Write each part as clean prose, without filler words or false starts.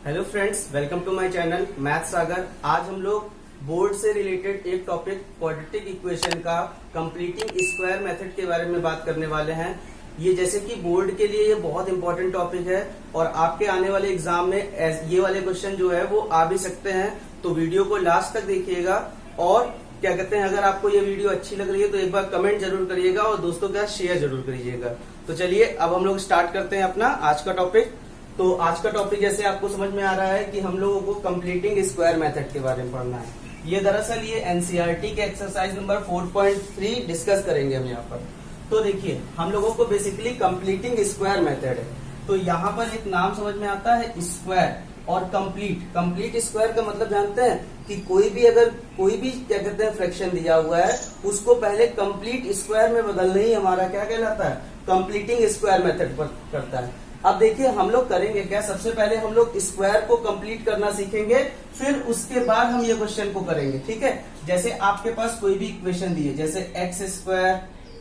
Hello friends, welcome to my channel math Sagar. आज हम लोग बोर्ड से रिलेटेड एक टॉपिक क्वाड्रेटिक इक्वेशन का कंप्लीटिंग स्क्वायर मेथड के बारे में बात करने वाले हैं। ये जैसे कि बोर्ड के लिए ये बहुत इंपॉर्टेंट टॉपिक है और आपके आने वाले एग्जाम में ये वाले क्वेश्चन जो है वो आ भी सकते हैं, तो वीडियो को लास्ट तक देखिएगा। और क्या कहते हैं, अगर आपको ये वीडियो अच्छी लग रही है तो एक बार कमेंट जरूर करिएगा और दोस्तों के साथ शेयर जरूर करिएगा। तो चलिए अब हम लोग स्टार्ट करते हैं अपना आज का टॉपिक। तो आज का टॉपिक जैसे आपको समझ में आ रहा है कि हम लोगों को कंप्लीटिंग स्क्वायर मेथड के बारे में पढ़ना है। ये दरअसल ये एनसीईआरटी के एक्सरसाइज नंबर 4.3 डिस्कस करेंगे हम यहाँ पर। तो देखिए, हम लोगों को बेसिकली कंप्लीटिंग स्क्वायर मेथड है। तो यहाँ पर एक नाम समझ में आता है स्क्वायर और कंप्लीट स्क्वायर का मतलब जानते हैं कि कोई भी क्या कहते हैं फ्रैक्शन दिया हुआ है उसको पहले कंप्लीट स्क्वायर में बदलना ही हमारा क्या कहलाता है, कंप्लीटिंग स्क्वायर मेथड पर करता है। अब देखिए हम लोग करेंगे क्या, सबसे पहले हम लोग स्क्वायर को कंप्लीट करना सीखेंगे, फिर उसके बाद हम ये क्वेश्चन को करेंगे। ठीक है, जैसे आपके पास कोई भी इक्वेशन दी है, जैसे x square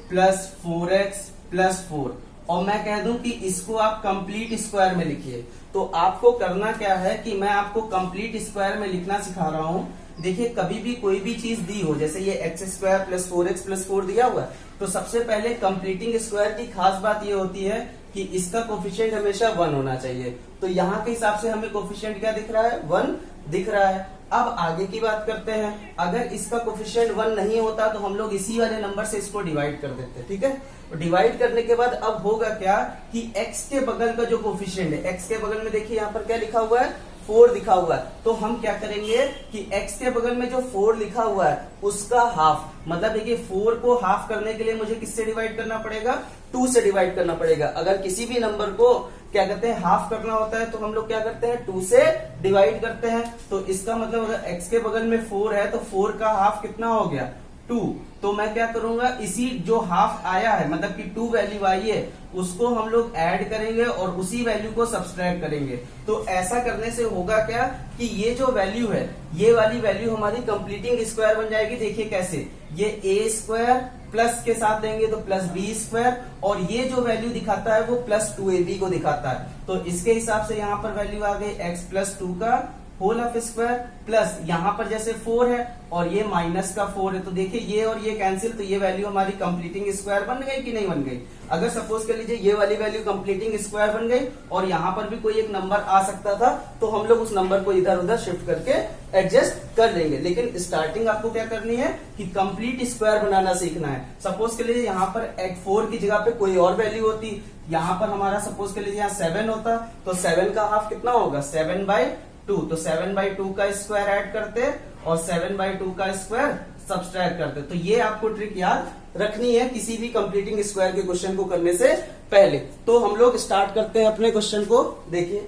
plus 4x plus 4, और मैं कह दूं कि इसको आप कंप्लीट स्क्वायर में लिखिए। तो आपको करना क्या है कि मैं आपको कंप्लीट स्क्वायर में लिखना सिखा रहा हूं। देखिए, कभी भी कोई भी चीज दी हो, जैसे ये x square plus 4x plus 4 दिया हुआ है, तो सबसे पहले कंप्लीटिंग स्क्वायर की खास बात ये होती है कि इसका कोफिशिएंट हमेशा 1 होना चाहिए। तो यहाँ के हिसाब से हमें कोफिशिएंट क्या दिख रहा है, 1 दिख रहा है। अब आगे की बात करते हैं, अगर इसका कोफिशिएंट 1 नहीं होता तो हम लोग इसी वाले नंबर से इसको डिवाइड कर देते हैं। ठीक है, तो डिवाइड करने के बाद अब होगा क्या कि x के बगल का जो कोफिशिएंट है, x के बगल में देखिए यहाँ पर क्या लिखा हुआ है, 4 लिखा हुआ है। तो हम क्या करेंगे कि x के बगल में जो 4 लिखा हुआ है उसका हाफ, मतलब देखिए 4 को हाफ करने के लिए मुझे किससे डिवाइड करना पड़ेगा, 2 से डिवाइड करना पड़ेगा। अगर किसी भी नंबर को क्या कहते हैं हाफ करना होता है तो हम लोग क्या करते हैं, 2 से डिवाइड करते हैं। तो इसका मतलब अगर x के बगल में 4 है तो 4 का हाफ कितना हो गया, 2। तो मैं क्या करूंगा, इसी जो हाफ आया है मतलब कि 2 वैल्यू आई है उसको हम लोग ऐड करेंगे और उसी वैल्यू को सब्सट्रैक्ट करेंगे। तो ऐसा करने से होगा क्या कि ये जो वैल्यू है, ये वाली वैल्यू हमारी कंप्लीटिंग स्क्वायर बन जाएगी। देखिए कैसे, ये a स्क्वायर प्लस के साथ देंगे तो प्लस बी स्क्वायर, और ये जो वैल्यू दिखाता है वो प्लस 2ab को दिखाता है। तो इसके हिसाब से यहाँ पर वैल्यू आ गई x प्लस 2 का होल ऑफ स्क्वायर, प्लस यहाँ पर जैसे 4 है और ये माइनस का 4 है, तो देखिए ये और ये कैंसिल, तो ये वैल्यू हमारी कंप्लीटिंग स्क्वायर बन गई कि नहीं बन गई। अगर सपोज कर लीजिए ये वाली वैल्यू कंप्लीटिंग स्क्वायर बन गई और यहाँ पर भी कोई एक नंबर आ सकता था, तो हम लोग उस नंबर को इधर उधर शिफ्ट करके एडजस्ट कर लेंगे। लेकिन स्टार्टिंग आपको क्या करनी है कि कंप्लीट स्क्वायर बनाना सीखना है। सपोज कर लीजिए यहाँ पर 4 की जगह पे कोई और वैल्यू होती, यहाँ पर हमारा सपोज कर लीजिए यहाँ 7 होता, तो 7 का हाफ कितना होगा, 7/2। तो 7/2 का स्क्वायर ऐड करते और 7/2 का स्क्वायर सब्सट्रैक्ट करते। तो ये आपको ट्रिक याद रखनी है किसी भी कंप्लीटिंग स्क्वायर के क्वेश्चन को करने से पहले। तो हम लोग स्टार्ट करते हैं अपने क्वेश्चन को। देखिए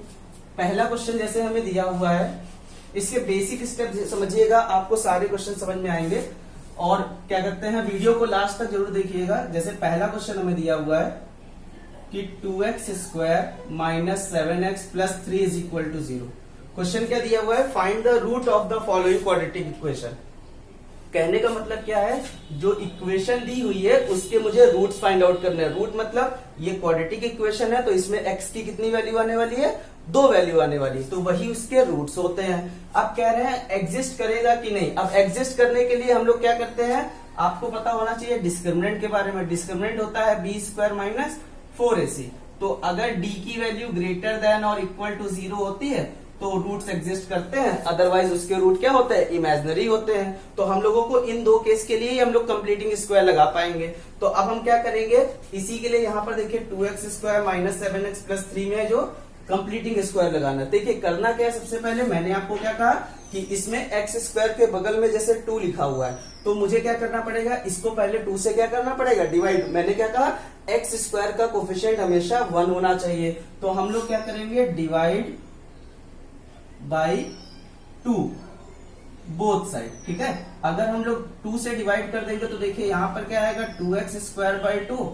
पहला क्वेश्चन जैसे हमें दिया हुआ है, इसके बेसिक स्टेप समझिएगा, आपको सारे क्वेश्चन समझ में आएंगे। और क्या करते हैं, वीडियो को लास्ट तक जरूर देखिएगा। जैसे पहला क्वेश्चन हमें दिया हुआ है कि 2x square minus 7x plus 3 is equal to 0। Question क्या दिया हुआ है, find the root of the following quadratic equation. कहने का मतलब क्या है, जो इक्वेशन दी हुई है उसके मुझे रूट्स फाइंड आउट करने हैं। रूट मतलब ये क्वाड्रेटिक इक्वेशन है तो इसमें x की कितनी वैल्यू आने वाली है, 2 वैल्यू आने वाली है, तो वही उसके रूट्स होते हैं। अब कह रहे हैं एग्जिस्ट करेगा कि नहीं। अब एग्जिस्ट करने के लिए हम लोग क्या करते हैं, आपको पता होना चाहिए डिस्क्रिमिनेंट के बारे में। डिस्क्रिमिनेंट होता है b स्क्वायर माइनस 4ac। तो अगर d की वैल्यू ग्रेटर देन और इक्वल टू 0 होती है तो रूट्स एग्जिस्ट करते हैं, अदरवाइज उसके रूट क्या होते हैं, इमेजिनरी होते हैं। तो हम लोगों को इन 2 केस के लिए ही हम लोग कंप्लीटिंग स्क्वायर लगा पाएंगे। तो अब हम क्या करेंगे, इसी के लिए यहाँ पर देखिए 2x square minus 7x plus 3 में जो कंप्लीटिंग स्क्वायर लगाना। देखिए करना क्या है, सबसे पहले मैंने आपको क्या कहा कि इसमें x स्क्वायर के बगल में जैसे 2 लिखा हुआ है, तो मुझे क्या करना पड़ेगा, इसको पहले 2 से क्या करना पड़ेगा, डिवाइड। मैंने क्या कहा, x स्क्वायर का कोफिशिएंट हमेशा 1 होना चाहिए। तो हम लोग क्या करेंगे, डिवाइड बाई 2 बोथ साइड। ठीक है, अगर हम लोग 2 से डिवाइड कर देंगे तो देखिए यहाँ पर क्या आएगा, 2x square by 2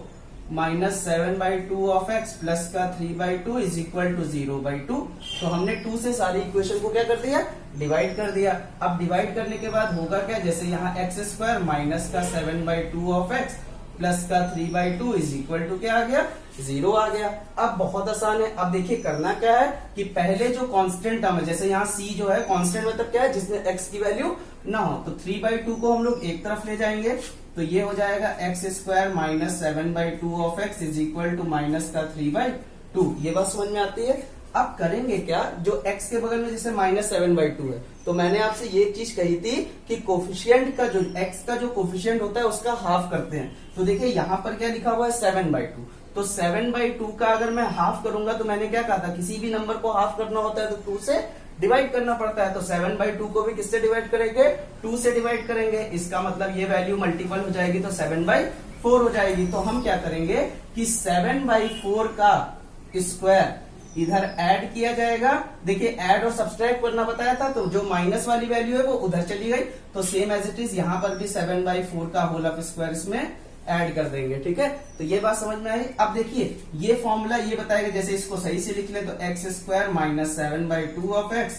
minus 7/2 of x plus का 3/2 इज इक्वल टू 0/2। तो हमने 2 से सारी इक्वेशन को क्या कर दिया, डिवाइड कर दिया। अब डिवाइड करने के बाद होगा क्या, जैसे यहाँ x स्क्वायर माइनस का 7/2 ऑफ x प्लस का 3/2 इज इक्वल टू क्या आ गया, 0 आ गया। अब बहुत आसान है। अब देखिए करना क्या है कि पहले जो कांस्टेंट टर्म है, जैसे यहाँ c जो है कांस्टेंट मतलब क्या है, जिसमें x की वैल्यू ना हो, तो 3/2 को हम लोग एक तरफ ले जाएंगे, तो ये हो जाएगा x² minus 7/2 of x is equal to minus का 3/2। ये बात समझ में आती है। अब करेंगे क्या, जो x के बगल में जैसे माइनस 7/2 है, तो मैंने आपसे ये चीज कही थी कि कोफिशिएंट का जो x का जो कोफिशिएंट होता है उसका हाफ करते हैं। तो देखिए यहाँ पर क्या लिखा हुआ है 7/2, तो 7/2 का अगर मैं हाफ करूंगा, तो मैंने क्या कहा था, किसी भी नंबर को हाफ करना होता है तो 2 से डिवाइड करना पड़ता है। तो 7/2 को भी किससे डिवाइड करेंगे, 2 से डिवाइड करेंगे। इसका मतलब ये वैल्यू मल्टीपल हो जाएगी तो 7/4 हो जाएगी। तो हम क्या करेंगे कि 7/4 का स्क्वायर इधर ऐड किया जाएगा। देखिए ऐड और सब्सट्रैक्ट करना बताया था, तो जो माइनस वाली वैल्यू है वो उधर चली गई, तो सेम एज इट इज यहाँ पर भी 7/4 का होल ऑफ स्क्वायर इसमें ऐड कर देंगे। ठीक है, तो ये बात समझ में आई। अब देखिए ये फॉर्मूला ये बताएगा, जैसे इसको सही से लिख ले तो x² minus 7/2 of x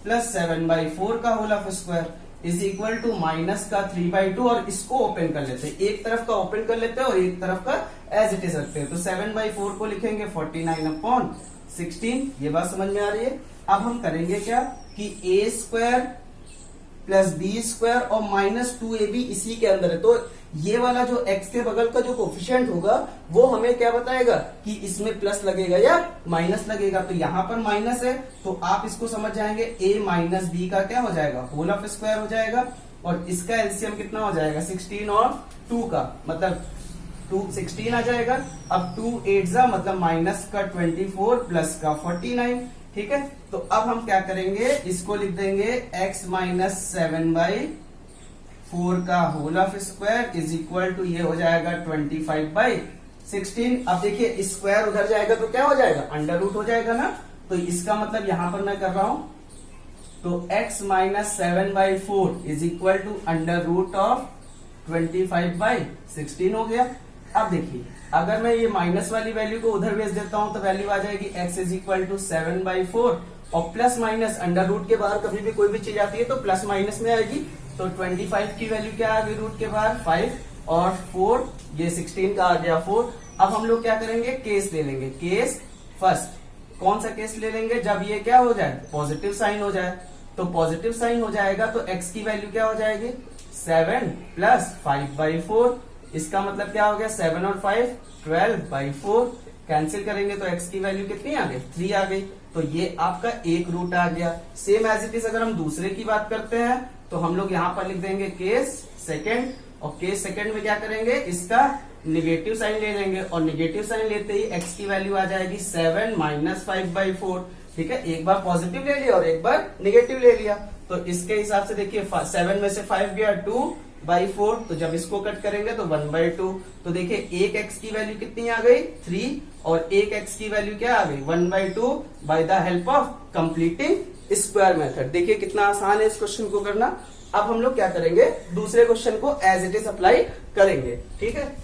plus 7/4 का whole of square is equal to minus का 3/2, और इसको ओपन कर लेते हैं, एक तरफ का ओपन कर लेते हैं और एक तरफ का एज इट इज रखते हैं। तो 7/4 को लिखेंगे 49/16। ये बात समझ में आ रही है। अब हम करेंगे क्या कि a² प्लस b² और माइनस 2ab इसी के अंदर है, तो ये वाला जो x के बगल का जो कोफिशिएंट होगा वो हमें क्या बताएगा कि इसमें प्लस लगेगा या माइनस लगेगा। तो यहाँ पर माइनस है, तो आप इसको समझ जाएंगे a माइनस b का क्या हो जाएगा, होल ऑफ स्क्वायर हो जाएगा, और इसका एलसीएम कितना हो जाएगा 16 और 2 का, मतलब 16 आ जाएगा। अब 2 8 मतलब माइनस का 24 प्लस का 49। ठीक है, तो अब हम क्या करेंगे, इसको लिख देंगे x माइनस 7/4 का whole of square is equal to ये हो जाएगा 25/16। अब देखिए स्क्वायर उधर जाएगा तो क्या हो जाएगा, अंडर रूट हो जाएगा ना, तो इसका मतलब यहां पर मैं कर रहा हूं, तो x minus 7/4 is equal to under root of 25/16 हो गया। अब देखिए अगर मैं ये माइनस वाली वैल्यू को उधर भेज देता हूं तो वैल्यू आ जाएगी x इज इक्वल टू 7/4, और प्लस माइनस अंडर रूट के बाहर कभी भी कोई भी चीज आती है तो प्लस माइनस में आएगी। तो 25 की वैल्यू क्या आ गई रूट के बाहर 5, और 4 ये 16 का आ गया 4। अब हम लोग क्या करेंगे, केस ले लेंगे। केस फर्स्ट, कौन सा केस ले लेंगे, जब ये क्या हो जाए, पॉजिटिव साइन हो जाए। तो पॉजिटिव साइन हो जाएगा तो x की वैल्यू क्या हो जाएगी 7 प्लस 5/4। इसका मतलब क्या हो गया, 7 और 5 12/4। कैंसिल करेंगे तो x की वैल्यू कितनी आ गई, 3 आ गई। तो ये आपका एक रूट आ गया। सेम एज इट इज अगर हम दूसरे की बात करते हैं तो हम लोग यहाँ पर लिख देंगे केस सेकंड, और केस सेकंड में क्या करेंगे, इसका निगेटिव साइन ले लेंगे, और निगेटिव साइन लेते ही x की वैल्यू आ जाएगी 7 माइनस 5/4। ठीक है, एक बार पॉजिटिव ले लिया और एक बार निगेटिव ले लिया। तो इसके हिसाब से देखिए 7 में से 5 गया 2/4, तो जब इसको कट करेंगे तो 1/2। तो देखिए एक x की वैल्यू कितनी आ गई 3, और एक x की वैल्यू क्या आ गई 1/2 by the help of completing square method. देखिए कितना आसान है इस क्वेश्चन को करना। अब हम लोग क्या करेंगे, दूसरे क्वेश्चन को एज इट इज अप्लाई करेंगे। ठीक है,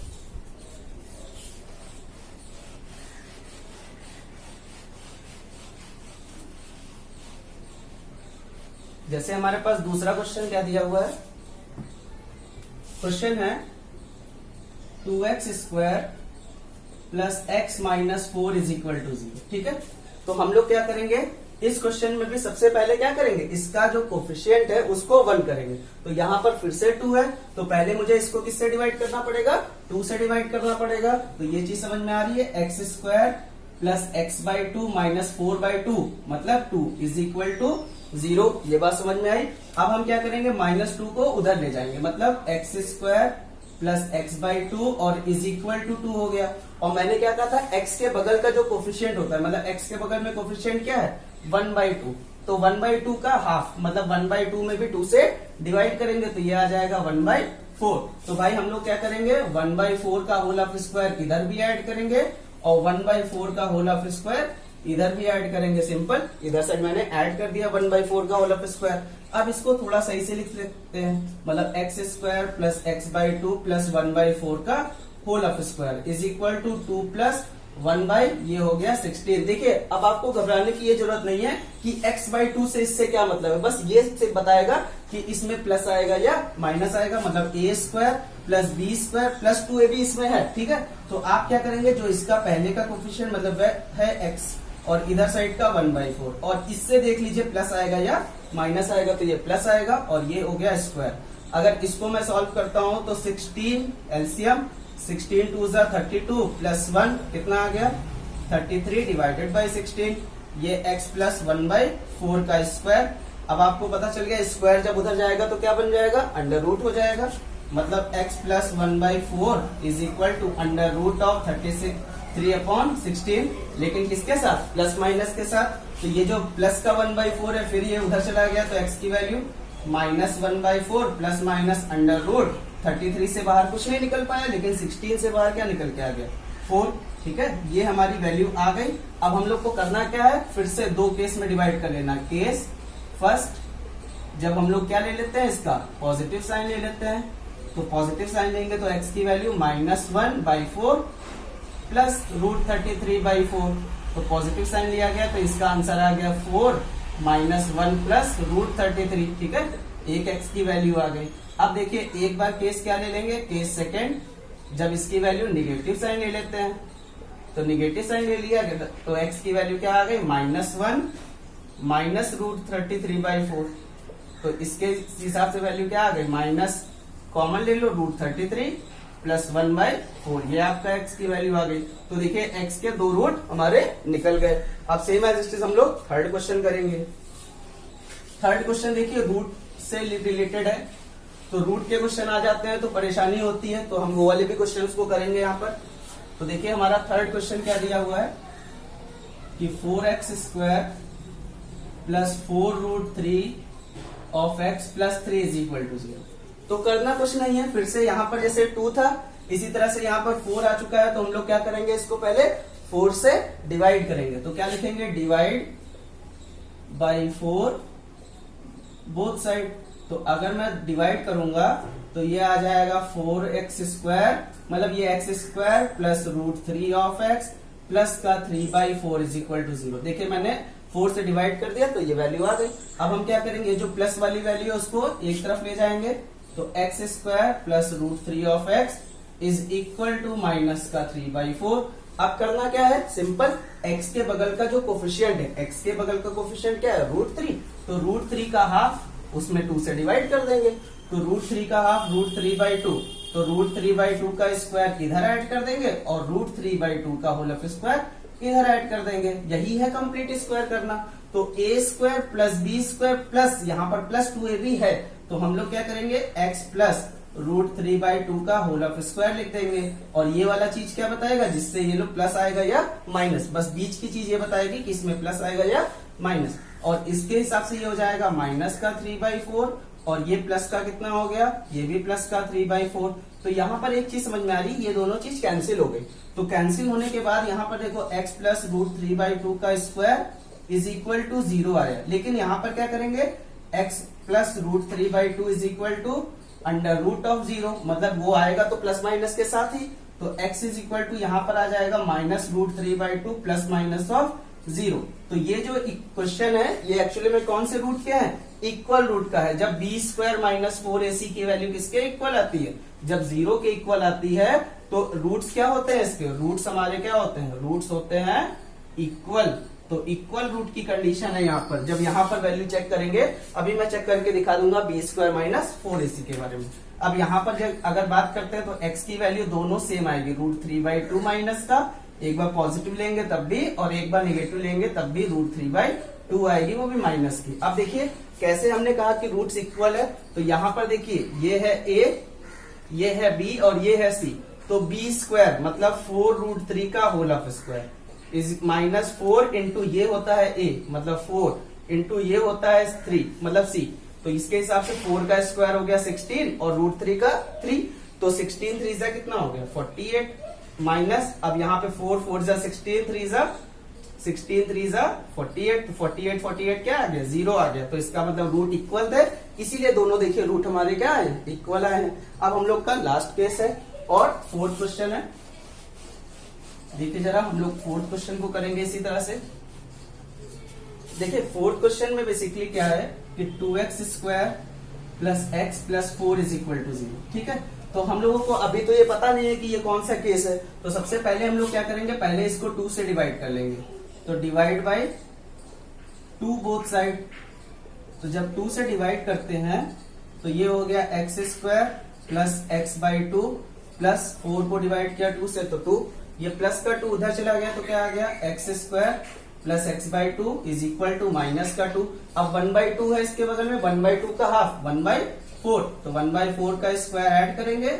जैसे हमारे पास दूसरा क्वेश्चन क्या दिया हुआ है, क्वेश्चन है 2x² plus x minus 4 is equal to 0। ठीक है, तो हम लोग क्या करेंगे, इस क्वेश्चन में भी सबसे पहले क्या करेंगे, इसका जो कोफिशिएंट है उसको 1 करेंगे। तो यहाँ पर फिर से 2 है, तो पहले मुझे इसको किससे डिवाइड करना पड़ेगा, 2 से डिवाइड करना पड़ेगा। तो ये चीज समझ में आ रही है, x² प्लस x/2 माइनस 4/2 मतलब 2 इज इक्वल टू 0। ये बात समझ में आई। अब हम क्या करेंगे, -2 को उधर ले जाएंगे, मतलब x² प्लस x/2 और इज इक्वल टू 2 हो गया। और मैंने क्या कहा था, x के बगल का जो कोफिशिएंट होता है, मतलब x के बगल में कोफिशिएंट क्या है 1/2, तो 1/2 का हाफ मतलब 1/2 में भी 2 से डिवाइड करेंगे तो ये आ जाएगा 1/4। तो भाई हम लोग क्या करेंगे, 1/4 का होल ऑफ स्क्वायर इधर भी ऐड करेंगे और 1/4 का होल ऑफ स्क्वायर इधर भी ऐड करेंगे। सिंपल, इधर साइड मैंने ऐड कर दिया 1/4 का होल ऑफ स्क्वायर। अब इसको थोड़ा सही से लिख लेते हैं, मतलब x² प्लस x/2 प्लस 1/4 का whole of square is equal to 2 plus 1 ये हो गया 16। देखिए अब आपको घबराने की ये जरूरत नहीं है कि x/2 से इससे क्या मतलब है, बस ये से बताएगा कि इसमें प्लस आएगा या माइनस आएगा। मतलब a² plus b square plus 2ab इसमें है, ठीक है। तो आप क्या करेंगे, जो इसका पहले का कोफिशिएंट मतलब वह है x और इधर साइड का 1/4, और इससे देख लीजिए प्लस आएगा या माइनस आएगा, तो ये प्लस आएगा और ये हो गया स्क्वायर। अगर इसको मैं सॉल्व करता हूं तो 16 एलसीएम 16 2 जा 32 प्लस 1 कितना आ गया 33 डिवाइडेड बाई 16, ये x प्लस 1/4 का स्क्वायर। अब आपको पता चल गया स्क्वायर जब उधर जाएगा तो क्या बन जाएगा, अंडर रूट हो जाएगा। मतलब x plus 1/4 is equal to under root of 3/16, लेकिन किसके साथ, प्लस माइनस के साथ। तो ये जो प्लस का 1/4 है, फिर ये उधर चला गया तो x की value -1/4 plus minus under root 33 से बाहर कुछ नहीं निकल पाया, लेकिन 16 से बाहर क्या निकल के आ गया 4, ठीक है। ये हमारी वैल्यू आ गई। अब हम लोग को करना क्या है, फिर से दो केस में डिवाइड कर लेना। केस फर्स्ट, जब हम लोग क्या ले लेते हैं, इसका पॉजिटिव साइन ले लेते हैं, तो पॉजिटिव साइन लेंगे तो x की वैल्यू -1/4 प्लस रूट 33/4, तो पॉजिटिव साइन लिया गया तो इसका आंसर आ गया 4 -1 प्लस रूट 33, ठीक है। एक x की वैल्यू आ गई। अब देखिए एक बार केस क्या ले लेंगे, केस सेकेंड, जब इसकी वैल्यू निगेटिव साइन ले लेते हैं, तो निगेटिव साइन ले लिया तो x की वैल्यू क्या आ गई -1 माइनस रूट 33/4, तो इसके हिसाब से वैल्यू क्या आ गई, माइनस कॉमन ले लो रूट 33 प्लस 1/4, ये आपका x की वैल्यू आ गई। तो देखिए x के दो रूट हमारे निकल गए। अब सेम एज इट इज हम लोग थर्ड क्वेश्चन करेंगे। थर्ड क्वेश्चन देखिए रूट से रिलेटेड है, तो रूट के क्वेश्चन आ जाते हैं तो परेशानी होती है, तो हम वो वाले भी क्वेश्चन को करेंगे यहाँ पर। तो देखिए हमारा थर्ड क्वेश्चन क्या दिया हुआ है कि 4x² plus 4√3 of x plus 3 is equal to 0। तो करना कुछ नहीं है, फिर से यहाँ पर जैसे 2 था इसी तरह से यहाँ पर 4 आ चुका है, तो हम लोग क्या करेंगे, इसको पहले 4 से डिवाइड करेंगे। तो क्या लिखेंगे, डिवाइड बाई 4 बोथ साइड। तो अगर मैं डिवाइड करूंगा तो ये आ जाएगा 4x², मतलब ये x² plus √3 of x plus का 3/4 इज इक्वल टू 0। देखिए मैंने 4 से डिवाइड कर दिया तो ये वैल्यू आ गई। अब हम क्या करेंगे, जो प्लस वाली वैल्यू है उसको एक तरफ ले जाएंगे, तो x² plus √3 of x is equal to minus का 3/4। अब करना क्या है, सिंपल, x के बगल का जो कोफिशिएंट है, x के बगल का कोफिशिएंट क्या है, √3, तो √3 का हाफ उसमें 2 से डिवाइड कर देंगे, तो √3 का हाफ √3/2, तो √3/2 का स्क्वायर इधर ऐड कर देंगे और √3/2 का होल स्क्वायर इधर ऐड कर देंगे। यही है कंप्लीट स्क्वायर करना। तो a² प्लस b² प्लस यहाँ पर प्लस 2ab है, तो हम लोग क्या करेंगे, x प्लस √3/2 का होल ऑफ स्क्वायर लिख देंगे। और ये वाला चीज क्या बताएगा, जिससे ये लोग प्लस आएगा या माइनस, बस बीच की चीज ये बताएगी कि इसमें प्लस आएगा या माइनस। और इसके हिसाब से ये हो जाएगा माइनस का 3/4, और ये प्लस का कितना हो गया, ये भी प्लस का 3/4। तो यहाँ पर एक चीज समझ में आ रही, ये दोनों चीज कैंसिल हो गई। तो कैंसिल होने के बाद यहाँ पर देखो x प्लस √3/2 का स्क्वायर इज इक्वल टू 0 आया, लेकिन यहाँ पर क्या करेंगे, x plus √3/2 is equal to under root of 0, मतलब वो आएगा तो प्लस माइनस के साथ ही, तो x इज इक्वल टू यहाँ पर आ जाएगा माइनस √3/2 प्लस माइनस ऑफ 0। तो ये जो क्वेश्चन है ये एक्चुअली में कौन से रूट के है, इक्वल रूट का है। जब b² माइनस 4ac की वैल्यू किसके इक्वल आती है, जब 0 के इक्वल आती है, तो रूट्स क्या होते हैं, इसके रूट्स हमारे क्या होते हैं, रूट्स होते हैं इक्वल। तो इक्वल रूट की कंडीशन है यहाँ पर। जब यहाँ पर वैल्यू चेक करेंगे, अभी मैं चेक करके दिखा दूंगा b² माइनस 4ac के बारे में। अब यहाँ पर जब अगर बात करते हैं तो x की वैल्यू दोनों सेम आएगी, √3/2 माइनस का, एक बार पॉजिटिव लेंगे तब भी और एक बार नेगेटिव लेंगे तब भी √3/2 आएगी, वो भी माइनस की। अब देखिए कैसे हमने कहा कि रूट्स इक्वल है, तो यहाँ पर देखिए ये है a, ये है b और ये है c, तो b² मतलब 4√3 का whole of square is minus 4 into ये होता है a, मतलब 4 इंटू ये होता है 3 मतलब c, तो इसके हिसाब से 4 का स्क्वायर हो गया 16 और √3 का 3, तो 16 3 जा कितना हो गया 48 माइनस, अब यहाँ पे 4 4 जा 16 3 जा 48, तो 48 क्या आ गया, 0 आ गया। तो इसका मतलब रूट इक्वल थे, इसीलिए दोनों देखिए रूट हमारे क्या है, इक्वल आए हैं। अब हम लोग का लास्ट केस है और फोर्थ क्वेश्चन है। देखिए जरा हम लोग फोर्थ क्वेश्चन को करेंगे इसी तरह से। देखिए फोर्थ क्वेश्चन में बेसिकली क्या है कि 2x² plus x plus 4 is equal to 0, ठीक है। तो हम लोगों को अभी तो ये पता नहीं है कि ये कौन सा केस है, तो सबसे पहले हम लोग क्या करेंगे, पहले इसको 2 से डिवाइड कर लेंगे। तो डिवाइड बाय 2 बोथ साइड। तो जब 2 से डिवाइड करते हैं तो ये हो गया x square plus x by 2 plus 4 को डिवाइड किया 2 से तो 2, ये प्लस का 2 उधर चला गया तो क्या आ गया, x square plus x by 2 is equal to minus का 2। अब 1/2 है इसके बगल में, 1/2 का हाफ 1/4, तो 1/4 का स्क्वायर ऐड करेंगे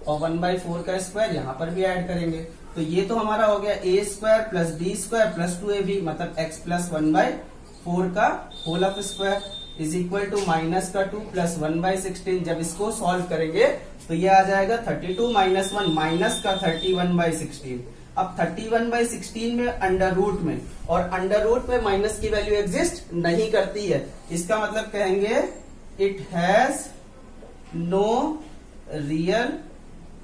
और 1/4 का स्क्वायर यहाँ पर भी ऐड करेंगे। तो ये तो हमारा हो गया a square plus b square plus 2ab, मतलब एक्स प्लस 1/4 का whole of square is equal to minus का 2 प्लस 1/16। जब इसको सॉल्व करेंगे तो ये आ जाएगा 32 माइनस 1 माइनस का 31/16। अब 31/16 में अंडर रूट में, और अंडर रूट में माइनस की वैल्यू एग्जिस्ट नहीं करती है, इसका मतलब कहेंगे it has no real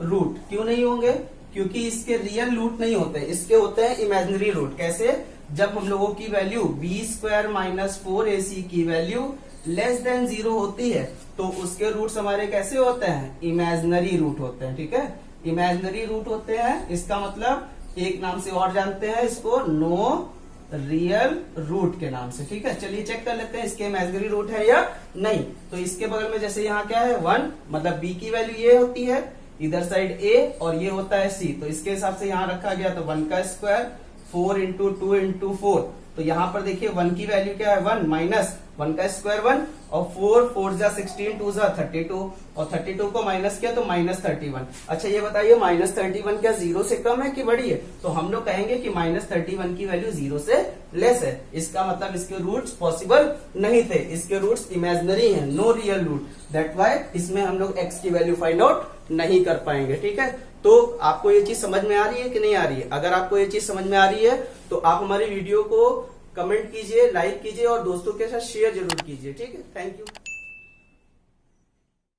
root. क्यों नहीं होंगे, क्योंकि इसके रियल रूट नहीं होते, इसके होते हैं इमेजिनरी रूट। कैसे, जब हम लोगों की value B square minus 4ac की वैल्यू लेस देन 0 होती है तो उसके रूट्स हमारे कैसे होते हैं, इमेजिनरी रूट होते हैं। ठीक है, इमेजिनरी रूट होते हैं, इसका मतलब एक नाम से और जानते हैं इसको, नो रियल रूट के नाम से। ठीक है, चलिए चेक कर लेते हैं इसके इमेजिनरी रूट है या नहीं। तो इसके बगल में जैसे यहाँ क्या है 1, मतलब b की वैल्यू ये होती है, इधर साइड a और ये होता है c, तो इसके हिसाब से यहाँ रखा गया। तो 1 का स्क्वायर 4 इंटू 2 इंटू 4, तो यहाँ पर देखिए 1 की वैल्यू क्या है 1 माइनस 1 का स्क्वायर 1 और 4 4 जा 16 2 जा 32 और 32 को माइनस किया तो माइनस 31। अच्छा ये बताइए माइनस 31 क्या 0 से कम है कि बड़ी है, तो हम लोग कहेंगे कि माइनस 31 की वैल्यू 0 से लेस है। इसका मतलब इसके रूट्स पॉसिबल नहीं थे, इसके रूट्स इमेजिनरी हैं, no real root, that why इसमें हम लोग x की वैल्यू फाइंड आउट नहीं कर पाएंगे। ठीक है, तो आपको ये चीज समझ में आ रही है कि नहीं आ रही है? अगर आपको ये चीज समझ में आ रही है तो आप हमारी वीडियो को कमेंट कीजिए, लाइक कीजिए और दोस्तों के साथ शेयर जरूर कीजिए। ठीक है, थैंक यू।